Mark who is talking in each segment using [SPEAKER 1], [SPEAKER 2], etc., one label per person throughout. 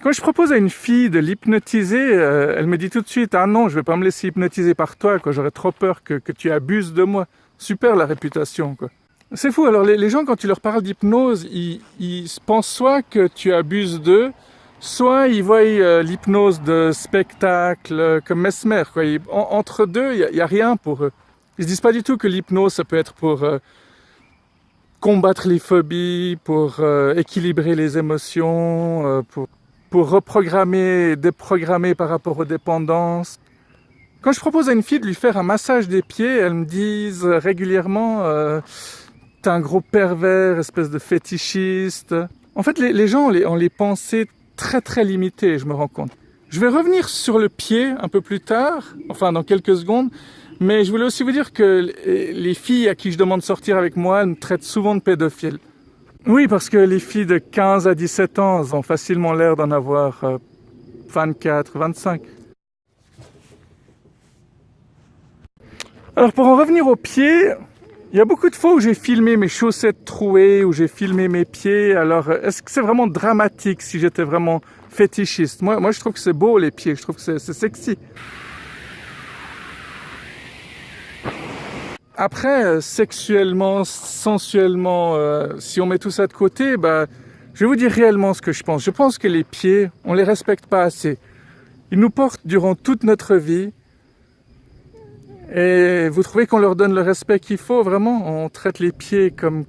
[SPEAKER 1] Quand je propose à une fille de l'hypnotiser, elle me dit tout de suite « Ah non, je vais pas me laisser hypnotiser par toi, quoi. J'aurais trop peur que tu abuses de moi. » Super la réputation, quoi. C'est fou, alors les gens, quand tu leur parles d'hypnose, ils pensent soit que tu abuses d'eux, soit ils voient l'hypnose de spectacle comme Mesmer, quoi. Entre deux, il y a rien pour eux. Ils se disent pas du tout que l'hypnose, ça peut être pour combattre les phobies, pour équilibrer les émotions, pour reprogrammer et déprogrammer par rapport aux dépendances. Quand je propose à une fille de lui faire un massage des pieds, elles me disent régulièrement t'es un gros pervers, espèce de fétichiste. En fait, les gens ont les pensées très très limitées, je me rends compte. Je vais revenir sur le pied un peu plus tard, enfin dans quelques secondes, mais je voulais aussi vous dire que les filles à qui je demande de sortir avec moi, elles me traitent souvent de pédophile. Oui, parce que les filles de 15 à 17 ans ont facilement l'air d'en avoir 24, 25. Alors pour en revenir aux pieds, il y a beaucoup de fois où j'ai filmé mes chaussettes trouées, où j'ai filmé mes pieds. Alors est-ce que c'est vraiment dramatique si j'étais vraiment fétichiste? Moi je trouve que c'est beau les pieds, je trouve que c'est sexy. Après, sexuellement, sensuellement, si on met tout ça de côté, je vais vous dire réellement ce que je pense. Je pense que les pieds, on les respecte pas assez. Ils nous portent durant toute notre vie. Et vous trouvez qu'on leur donne le respect qu'il faut, vraiment? On traite les pieds comme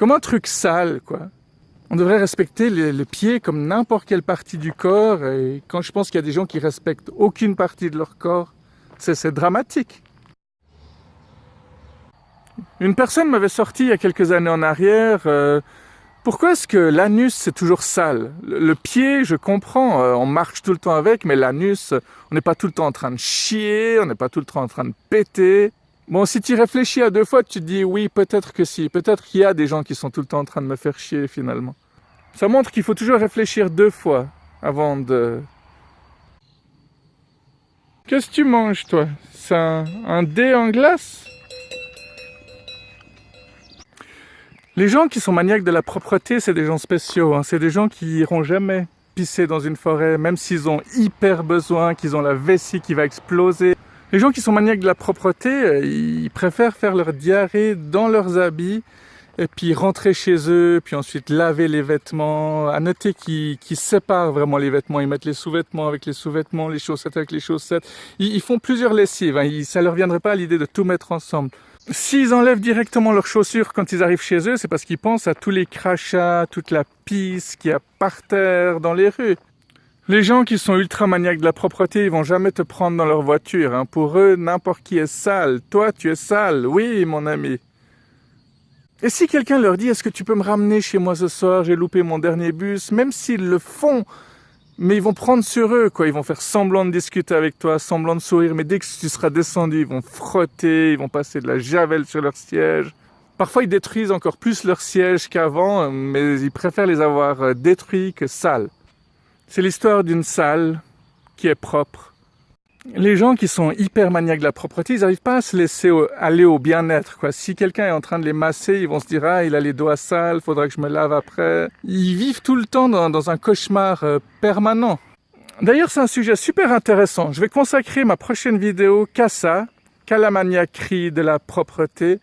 [SPEAKER 1] un truc sale, quoi. On devrait respecter le pied comme n'importe quelle partie du corps. Et quand je pense qu'il y a des gens qui respectent aucune partie de leur corps, c'est dramatique. Une personne m'avait sorti il y a quelques années en arrière, pourquoi est-ce que l'anus c'est toujours sale? Le pied, je comprends, on marche tout le temps avec, mais l'anus, on n'est pas tout le temps en train de chier, on n'est pas tout le temps en train de péter. Bon, si tu réfléchis à deux fois, tu te dis oui, peut-être que si, peut-être qu'il y a des gens qui sont tout le temps en train de me faire chier finalement. Ça montre qu'il faut toujours réfléchir deux fois avant de... Qu'est-ce que tu manges toi? C'est un dé en glace? Les gens qui sont maniaques de la propreté, c'est des gens spéciaux. C'est des gens qui iront jamais pisser dans une forêt, même s'ils ont hyper besoin, qu'ils ont la vessie qui va exploser. Les gens qui sont maniaques de la propreté, ils préfèrent faire leur diarrhée dans leurs habits et puis rentrer chez eux, puis ensuite laver les vêtements. À noter qu'ils séparent vraiment les vêtements. Ils mettent les sous-vêtements avec les sous-vêtements, les chaussettes avec les chaussettes. Ils font plusieurs lessives. Ça leur viendrait pas à l'idée de tout mettre ensemble. S'ils enlèvent directement leurs chaussures quand ils arrivent chez eux, c'est parce qu'ils pensent à tous les crachats, toute la pisse qu'il y a par terre dans les rues. Les gens qui sont ultra maniaques de la propreté, ils vont jamais te prendre dans leur voiture. Pour eux, n'importe qui est sale. Toi, tu es sale. Oui, mon ami. Et si quelqu'un leur dit « Est-ce que tu peux me ramener chez moi ce soir? J'ai loupé mon dernier bus. » Même s'ils le font, mais ils vont prendre sur eux, quoi. Ils vont faire semblant de discuter avec toi, semblant de sourire, mais dès que tu seras descendu, ils vont frotter, ils vont passer de la javel sur leur siège. Parfois, ils détruisent encore plus leur siège qu'avant, mais ils préfèrent les avoir détruits que sales. C'est l'histoire d'une salle qui est propre. Les gens qui sont hyper maniaques de la propreté, ils n'arrivent pas à se laisser aller au bien-être, quoi. Si quelqu'un est en train de les masser, ils vont se dire « Ah, il a les doigts sales, faudra que je me lave après. » Ils vivent tout le temps dans un cauchemar permanent. D'ailleurs, c'est un sujet super intéressant. Je vais consacrer ma prochaine vidéo qu'à ça, qu'à la maniaquerie de la propreté.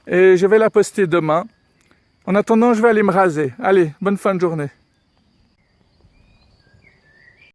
[SPEAKER 1] Et je vais la poster demain. En attendant, je vais aller me raser. Allez, bonne fin de journée.